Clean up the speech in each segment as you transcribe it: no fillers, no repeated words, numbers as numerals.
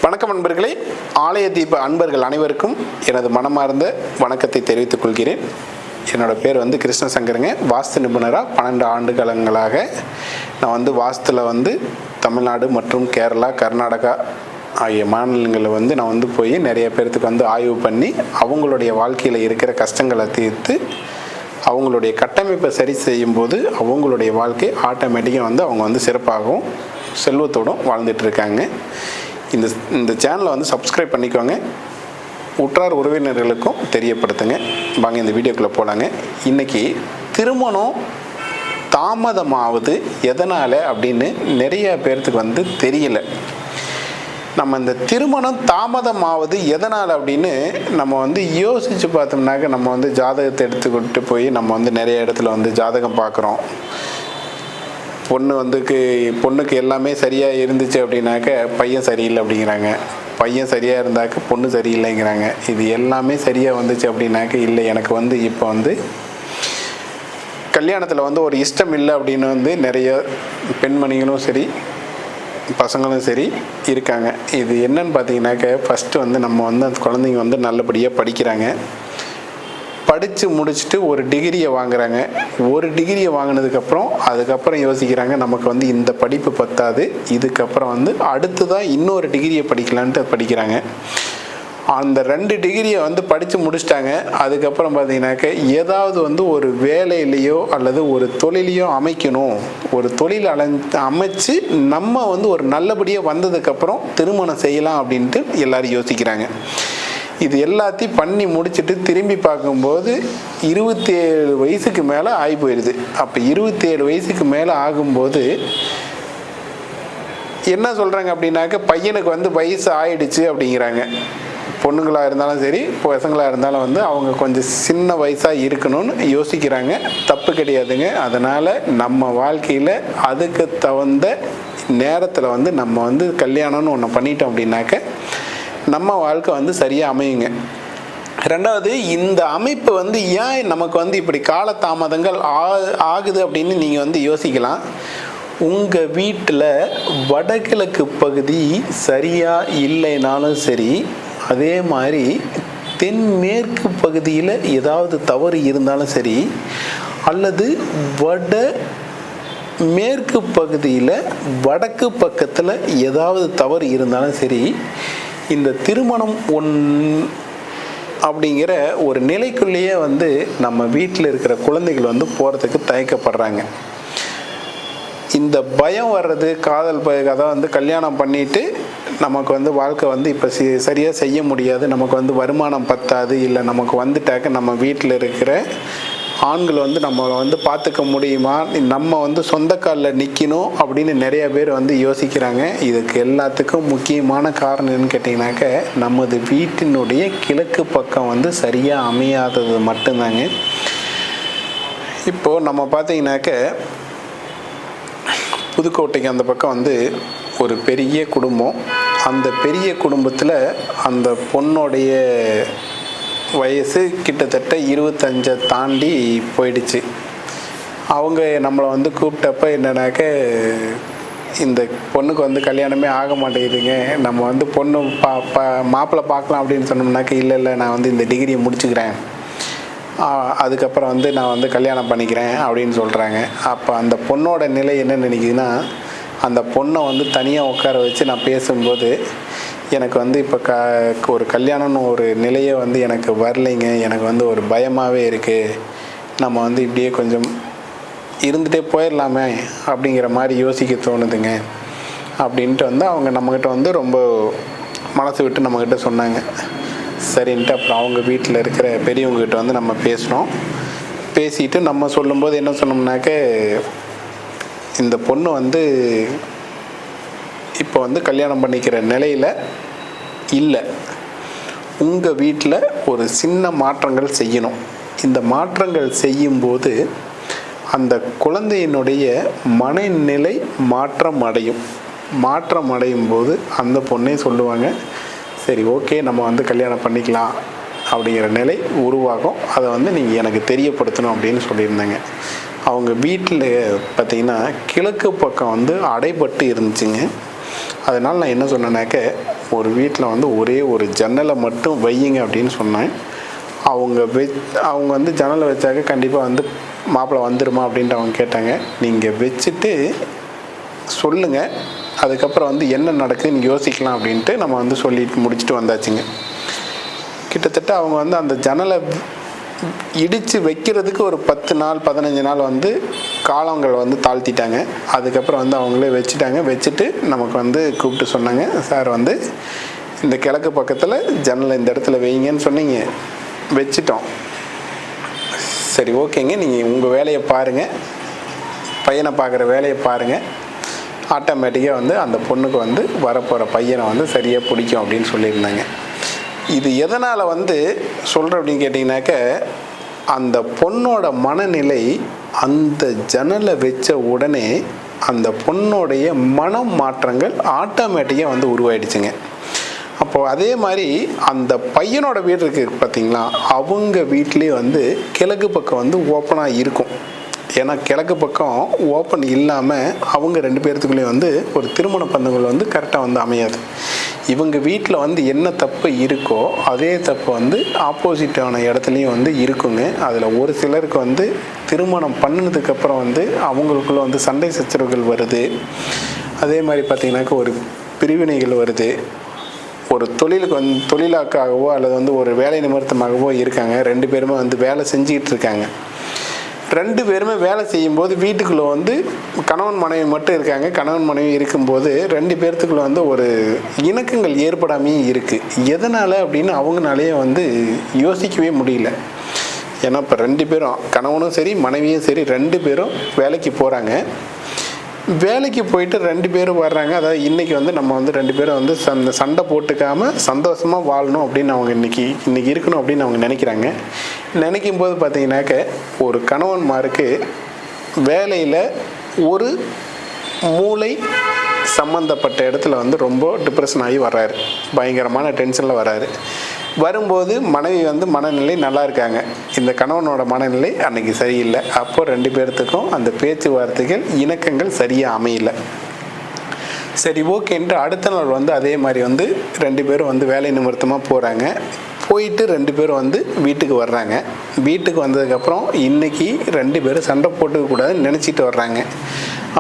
வணக்கம் அன்பர்களே. ஆலய தீப அன்பர்கள் அனைவருக்கும் எனது மனமார்ந்த வணக்கத்தை தெரிவித்துக் கொள்கிறேன். என்னோட பேர் கிருஷ்ணசங்கருங்க. வாஸ்து நிபுணராக 12 ஆண்டுகாலங்களாக நான் வாஸ்துல தமிழ்நாடு மற்றும் கேரளா, கர்நாடகா ஆகிய மாநிலங்களில் நான் போய் நிறைய பேர்த்துக்கு ஆய்வு பண்ணி அவங்களுடைய வாழ்க்கையில் இருக்கிற கஷ்டங்களை தீர்த்து அவங்களுடைய கட்டமைப்பை சரி செய்யும்போது அவங்களுடைய வாழ்க்கை ஆட்டோமேட்டிக்காக அவங்க சிறப்பாகவும் செல்வத்தோடும் வாழ்ந்துட்டு இருக்காங்க. இந்த சேனலை சப்ஸ்கிரைப் பண்ணிக்கோங்க. உற்றார் உறவினர்களுக்கும் தெரியப்படுத்துங்க. வாங்க இந்த வீடியோக்குள்ளே போகலாங்க. இன்றைக்கி திருமணம் தாமதமாவது எதனால் அப்படின்னு நிறைய பேர்த்துக்கு தெரியல. நம்ம இந்த திருமணம் தாமதமாவது எதனால் அப்படின்னு நம்ம யோசித்து பார்த்தோம்னாக்க நம்ம ஜாதகத்தை எடுத்துக்கிட்டு போய் நம்ம நிறைய இடத்துல ஜாதகம் பார்க்குறோம். பொண்ணுக்கு எல்லாமே சரியாக இருந்துச்சு அப்படின்னாக்க பையன் சரியில்லை அப்படிங்கிறாங்க. பையன் சரியாக இருந்தாக்க பொண்ணு சரியில்லைங்கிறாங்க. இது எல்லாமே சரியாக வந்துச்சு அப்படின்னாக்க இல்லை, எனக்கு இப்போ கல்யாணத்தில் ஒரு இஷ்டம் இல்லை அப்படின்னு நிறைய பெண்மணிகளும் சரி பசங்களும் சரி இருக்காங்க. இது என்னன்னு பார்த்தீங்கன்னாக்க ஃபஸ்ட்டு நம்ம அந்த குழந்தைங்க நல்லபடியாக படிக்கிறாங்க. படித்து முடிச்சுட்டு ஒரு டிகிரியை வாங்குறாங்க. ஒரு டிகிரியை வாங்கினதுக்கப்புறம் அதுக்கப்புறம் யோசிக்கிறாங்க நமக்கு இந்த படிப்பு பத்தாது, இதுக்கப்புறம் அடுத்ததான் இன்னொரு டிகிரியை படிக்கலான்ட்டு படிக்கிறாங்க. அந்த 2 டிகிரியை படித்து முடிச்சிட்டாங்க. அதுக்கப்புறம் பார்த்தீங்கன்னாக்க ஏதாவது ஒரு வேலையிலையோ அல்லது ஒரு தொழிலையோ அமைக்கணும். ஒரு தொழில் அமைச்சு நம்ம ஒரு நல்லபடியாக வந்ததுக்கப்புறம் திருமணம் செய்யலாம் அப்படின்ட்டு எல்லோரும் யோசிக்கிறாங்க. இது எல்லாத்தையும் பண்ணி முடிச்சுட்டு திரும்பி பார்க்கும்போது 27 வயசுக்கு மேலே ஆகி போயிடுது. அப்போ 27 வயசுக்கு மேலே ஆகும்போது என்ன சொல்கிறாங்க அப்படின்னாக்க பையனுக்கு வயசு ஆயிடுச்சு அப்படிங்கிறாங்க. பொண்ணுங்களாக இருந்தாலும் சரி பசங்களாக இருந்தாலும் அவங்க கொஞ்சம் சின்ன வயசாக இருக்கணும்னு யோசிக்கிறாங்க. தப்பு கிடையாதுங்க. அதனால் நம்ம வாழ்க்கையில் அதுக்கு தகுந்த நேரத்தில் நம்ம கல்யாணம்னு ஒன்று பண்ணிட்டோம் அப்படின்னாக்க நம்ம வாழ்க்கை சரியாக அமையுங்க. ரெண்டாவது, இந்த அமைப்பு ஏன் நமக்கு இப்படி காலதாமதங்கள் ஆகுது அப்படின்னு நீங்கள் யோசிக்கலாம். உங்கள் வீட்டில் வடகிழக்கு பகுதி சரியாக இல்லைனாலும் சரி, அதே மாதிரி தென்மேற்கு பகுதியில் ஏதாவது தவறு இருந்தாலும் சரி, அல்லது வட மேற்கு பகுதியில் வடக்கு பக்கத்தில் ஏதாவது தவறு இருந்தாலும் சரி, இந்த திருமணம் அப்படிங்கிற ஒரு நிலைக்குள்ளேயே நம்ம வீட்டில் இருக்கிற குழந்தைகள் போகிறதுக்கு தயக்கப்படுறாங்க. இந்த பயம் வர்றது காதல் அதான் கல்யாணம் பண்ணிவிட்டு நமக்கு வாழ்க்கை இப்போ சரியாக செய்ய முடியாது, நமக்கு வருமானம் பத்தாது, இல்லை நமக்கு வந்துட்டாக்க நம்ம வீட்டில் இருக்கிற ஆண்கள் நம்மளை பார்த்துக்க முடியுமா, நம்ம சொந்த காலில் நிற்கணும் அப்படின்னு நிறைய பேர் யோசிக்கிறாங்க. இதுக்கு எல்லாத்துக்கும் முக்கியமான காரணம் என்னன்னு கேட்டிங்கனாக்க நமது வீட்டினுடைய கிழக்கு பக்கம் சரியாக அமையாதது மட்டும்தாங்க. இப்போது நம்ம பார்த்தீங்கன்னாக்க புதுக்கோட்டைக்கு அந்த பக்கம் ஒரு பெரிய குடும்பம். அந்த பெரிய குடும்பத்தில் அந்த பொண்ணுடைய வயசு கிட்டத்தட்ட 25 தாண்டி போயிடுச்சு. அவங்க நம்மளை கூப்பிட்டப்ப என்னன்னாக்க இந்த பொண்ணுக்கு கல்யாணமே ஆக மாட்டேங்குதுங்க, நம்ம பொண்ணு மாப்பிள்ளை பார்க்கலாம் அப்படின்னு சொன்னோம்னாக்க இல்லை நான் இந்த டிகிரியை முடிச்சுக்கிறேன், அதுக்கப்புறம் நான் கல்யாணம் பண்ணிக்கிறேன் அப்படின்னு சொல்கிறாங்க. அப்போ அந்த பொண்ணோட நிலை என்ன நினைக்குதுன்னா, அந்த பொண்ணை தனியாக உட்கார வச்சு நான் பேசும்போது எனக்கு இப்போ ஒரு கல்யாணம்னு ஒரு நிலையே எனக்கு வரலைங்க, எனக்கு ஒரு பயமாகவே இருக்குது, நம்ம இப்படியே கொஞ்சம் இருந்துகிட்டே போயிடலாமே அப்படிங்கிற மாதிரி யோசிக்க தோணுதுங்க அப்படின்ட்டு அவங்க நம்மக்கிட்ட ரொம்ப மனசு விட்டு நம்மக்கிட்ட சொன்னாங்க. சரின்ட்டு அப்புறம் அவங்க வீட்டில் இருக்கிற பெரியவங்ககிட்ட நம்ம பேசுகிறோம். பேசிட்டு நம்ம சொல்லும்போது என்ன சொன்னோம்னாக்க, இந்த பொண்ணு இப்போ கல்யாணம் பண்ணிக்கிற நிலையில் இல்லை, உங்கள் வீட்டில் ஒரு சின்ன மாற்றங்கள் செய்யணும். இந்த மாற்றங்கள் செய்யும்போது அந்த குழந்தையினுடைய மனநிலை மாற்றம் அடையும் போது அந்த பொண்ணே சொல்லுவாங்க, சரி ஓகே நம்ம கல்யாணம் பண்ணிக்கலாம் அப்படிங்கிற நிலை உருவாகும், அதை நீங்கள் எனக்கு தெரியப்படுத்தணும் அப்படின்னு சொல்லியிருந்தாங்க. அவங்க வீட்டில் பார்த்திங்கன்னா கிழக்கு பக்கம் அடைபட்டு இருந்துச்சுங்க. அதனால் நான் என்ன சொன்னேன்னாக்க, ஒரு வீட்டில் வந்து ஒரே ஒரு ஜன்னலை மட்டும் வையுங்க அப்படின்னு சொன்னேன். அவங்க வந்து ஜன்னலை வச்சாக்க கண்டிப்பாக வந்து மாப்பிள்ளை வந்துடுமா அப்படின்ட்டு அவங்க கேட்டாங்க. நீங்கள் வச்சுட்டு சொல்லுங்கள், அதுக்கப்புறம் வந்து என்ன நடக்குதுன்னு யோசிக்கலாம் அப்படின்ட்டு நம்ம வந்து சொல்லிட்டு முடிச்சுட்டு வந்தாச்சுங்க. கிட்டத்தட்ட அவங்க வந்து அந்த ஜன்னலை இடித்து வைக்கிறதுக்கு ஒரு 10 நாள் 15 நாள் வந்து காலங்கள் வந்து தாழ்த்திட்டாங்க. அதுக்கப்புறம் வந்து அவங்களே வச்சுட்டாங்க. வச்சுட்டு நமக்கு வந்து கூப்பிட்டு சொன்னாங்க, சார் வந்து இந்த கிழக்கு பக்கத்தில் ஜன்னலை இந்த இடத்துல வைங்கன்னு சொன்னீங்க, வச்சிட்டோம். சரி ஓகேங்க, நீங்கள் உங்கள் வேலையை பாருங்கள், பையனை பார்க்குற வேலையை பாருங்கள், ஆட்டோமேட்டிக்காக வந்து அந்த பொண்ணுக்கு வந்து வரப்போகிற பையனை வந்து சரியாக பிடிக்கும் அப்படின்னு சொல்லியிருந்தாங்க. இது எதனால் வந்து சொல்கிறேன் அப்படின்னு கேட்டிங்கனாக்க, அந்த பொண்ணோட மனநிலை அந்த ஜன்னலை வச்ச உடனே அந்த பொண்ணோடைய மன மாற்றங்கள் ஆட்டோமேட்டிக்காக வந்து உருவாயிடுச்சுங்க. அப்போது அதே மாதிரி அந்த பையனோட வீடு இருக்குது பார்த்தீங்களா, அவங்க வீட்லேயே வந்து கிழக்கு பக்கம் வந்து ஓப்பனாக இருக்கும். ஏன்னா கிழக்கு பக்கம் ஓப்பன் இல்லாமல் அவங்க 2 பேர்த்துக்குள்ளேயும் வந்து ஒரு திருமண பந்தங்கள் வந்து கரெக்டாக வந்து அமையாது. இவங்க வீட்டில் வந்து என்ன தப்பு இருக்கோ அதே தப்பு வந்து ஆப்போசிட்டான இடத்துலையும் வந்து இருக்குங்க. அதில் ஒரு சிலருக்கு வந்து திருமணம் பண்ணினதுக்கப்புறம் வந்து அவங்களுக்குள்ள வந்து சண்டை சச்சரவுகள் வருது. அதே மாதிரி பார்த்திங்கனாக்கா ஒரு பிரிவினைகள் வருது. ஒரு தொழிலுக்கு வந்து தொழிலாக்காகவோ அல்லது வந்து ஒரு வேலை நிமித்தமாகவோ இருக்காங்க. 2 பேருமே வந்து வேலை செஞ்சுக்கிட்டு இருக்காங்க. 2 பேருமே வேலை செய்யும்போது வீட்டுக்குள்ளே வந்து கணவன் மனைவி மட்டும் இருக்காங்க. கணவன் மனைவி இருக்கும்போது 2 பேர்த்துக்குள்ளே வந்து ஒரு இணக்கங்கள் ஏற்படாமே இருக்குது. எதனால் அப்படின்னு அவங்களாலேயே வந்து யோசிக்கவே முடியல. ஏன்னா இப்போ 2 பேரும் கணவனும் சரி மனைவியும் சரி 2 பேரும் வேலைக்கு போகிறாங்க. வேலைக்கு போயிட்டு 2 பேரும் வர்றாங்க. அதாவது இன்றைக்கி வந்து நம்ம வந்து 2 பேரும் வந்து சண்டை போட்டுக்காமல் சந்தோஷமாக வாழணும் அப்படின்னு அவங்க இன்றைக்கி இருக்கணும் அப்படின்னு அவங்க நினைக்கிறாங்க. நினைக்கும் போது பார்த்தீங்கன்னாக்க ஒரு கணவன்மாருக்கு வேலையில் ஒரு மூளை சம்மந்தப்பட்ட இடத்துல வந்து ரொம்ப டிப்ரெஷன் ஆகி வர்றாரு. பயங்கரமான டென்ஷனில் வர்றாரு. வரும்போது மனைவி வந்து மனநிலை நல்லா இருக்காங்க. இந்த கணவனோட மனநிலை அன்னைக்கு சரியில்லை. அப்போது 2 பேர்த்துக்கும் அந்த பேச்சுவார்த்தைகள் இணக்கங்கள் சரியாக அமையல. சரி ஓகேன்ட்டு அடுத்த நாள் வந்து அதே மாதிரி வந்து 2 பேரும் வந்து வேலை நிமித்தமாக போகிறாங்க. போயிட்டு 2 பேரும் வந்து வீட்டுக்கு வர்றாங்க. வீட்டுக்கு வந்ததுக்கப்புறம் இன்றைக்கி 2 பேரும் சண்டை போட்டுக்கக்கூடாதுன்னு நினச்சிட்டு வர்றாங்க.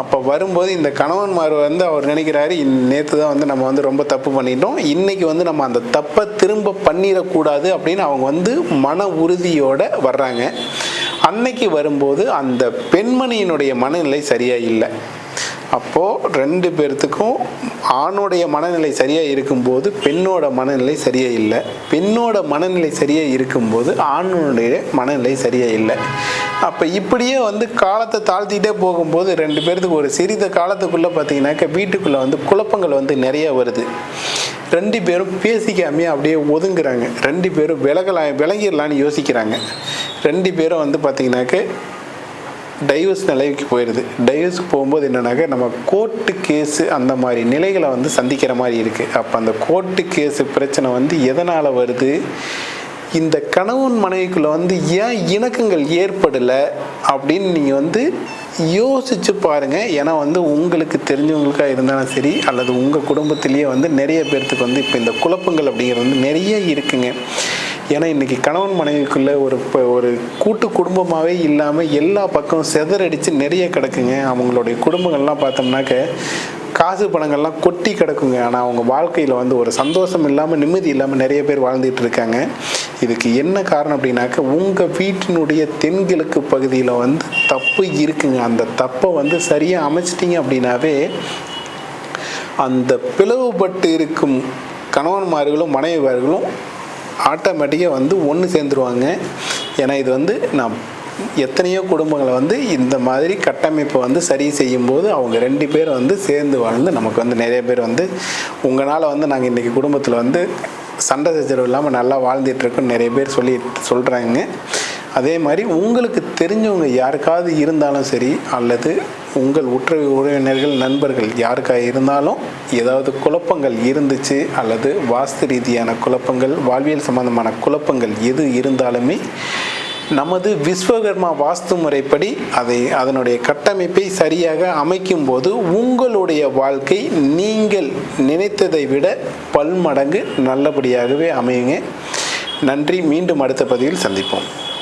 அப்போ வரும்போது இந்த கணவன்மார் வந்து அவர் நினைக்கிறாரு, நேற்று தான் வந்து நம்ம வந்து ரொம்ப தப்பு பண்ணிட்டோம், இன்றைக்கி வந்து நம்ம அந்த தப்பை திரும்ப பண்ணிடக்கூடாது அப்படின்னு அவங்க வந்து மன உறுதியோடு வர்றாங்க. அன்னைக்கு வரும்போது அந்த பெண்மணியினுடைய மனநிலை சரியாக இல்லை. அப்போது 2 பேர்த்துக்கும் ஆணுடைய மனநிலை சரியாக இருக்கும்போது பெண்ணோட மனநிலை சரியாக இல்லை. பெண்ணோட மனநிலை சரியாக இருக்கும்போது ஆணுடைய மனநிலை சரியாக இல்லை. அப்போ இப்படியே வந்து காலத்தை தாழ்த்திட்டே போகும்போது 2 பேர்த்துக்கு ஒரு சிறிது காலத்துக்குள்ளே பார்த்தீங்கன்னாக்க வீட்டுக்குள்ளே வந்து குழப்பங்கள் வந்து நிறைய வருது. 2 பேரும் பேசிக்காமே அப்படியே ஒதுங்குறாங்க. 2 பேரும் விலகிடலான்னு யோசிக்கிறாங்க. 2 பேரும் வந்து பார்த்தீங்கன்னாக்க டைவர்ஸ் நிலைக்கு போயிடுது. டைவர்ஸுக்கு போகும்போது என்னன்னாக்க நம்ம கோர்ட்டு கேஸு அந்த மாதிரி நிலைகளை வந்து சந்திக்கிற மாதிரி இருக்குது. அப்போ அந்த கோர்ட்டு கேஸு பிரச்சனை வந்து எதனால் வருது, இந்த கணவன் மனைவிக்குள்ளே வந்து ஏன் இணக்கங்கள் ஏற்படலை அப்படின்னு நீங்கள் வந்து யோசிச்சு பாருங்கள். ஏன்னா வந்து உங்களுக்கு தெரிஞ்சவங்களுக்காக இருந்தாலும் சரி அல்லது உங்கள் குடும்பத்திலேயே வந்து நிறைய பேர்த்துக்கு வந்து இப்போ இந்த குழப்பங்கள் அப்படிங்கிறது வந்து நிறைய இருக்குங்க. ஏன்னா இன்றைக்கி கணவன் மனைவிக்குள்ளே ஒரு கூட்டு குடும்பமாகவே இல்லாமல் எல்லா பக்கம் செதறடித்து நிறைய கிடக்குங்க. அவங்களுடைய குடும்பங்கள்லாம் பார்த்தோம்னாக்க காசு பணங்கள்லாம் கொட்டி கிடக்குங்க. ஆனால் அவங்க வாழ்க்கையில் வந்து ஒரு சந்தோஷம் இல்லாமல் நிம்மதி இல்லாமல் நிறைய பேர் வாழ்ந்துட்டு இருக்காங்க. இதுக்கு என்ன காரணம் அப்படின்னாக்க உங்கள் வீட்டினுடைய தென்கிழக்கு பகுதியில் வந்து தப்பு இருக்குங்க. அந்த தப்பை வந்து சரியாக அமைச்சிட்டிங்க அப்படின்னாவே அந்த பிளவுபட்டு இருக்கும் கணவன்மார்களும் மனைவிமார்களும் ஆட்டோமேட்டிக்காக வந்து ஒன்று சேர்ந்துருவாங்க. ஏன்னா இது வந்து நான் எத்தனையோ குடும்பங்களை வந்து இந்த மாதிரி கட்டமைப்பை வந்து சரி செய்யும்போது அவங்க 2 பேர் வந்து சேர்ந்து வாழ்ந்து நமக்கு வந்து நிறைய பேர் வந்து உங்களால் வந்து நாங்கள் இன்றைக்கி குடும்பத்தில் வந்து சண்டை சச்சரவு இல்லாமல் நல்லா வாழ்ந்துட்டுருக்கோன்னு நிறைய பேர் சொல்கிறாங்க. அதே மாதிரி உங்களுக்கு தெரிஞ்சவங்க யாருக்காவது இருந்தாலும் சரி அல்லது உங்கள் உறவினர்கள் நண்பர்கள் யாருக்காக இருந்தாலும் ஏதாவது குழப்பங்கள் இருந்துச்சு அல்லது வாஸ்து ரீதியான குழப்பங்கள் வாழ்வியல் சம்பந்தமான குழப்பங்கள் எது இருந்தாலுமே நமது விஸ்வகர்மா வாஸ்து முறைப்படி அதனுடைய கட்டமைப்பை சரியாக அமைக்கும் போது உங்களுடைய வாழ்க்கை நீங்கள் நினைத்ததை விட பல்மடங்கு நல்லபடியாகவே அமையுங்க. நன்றி. மீண்டும் அடுத்த பதிவில் சந்திப்போம்.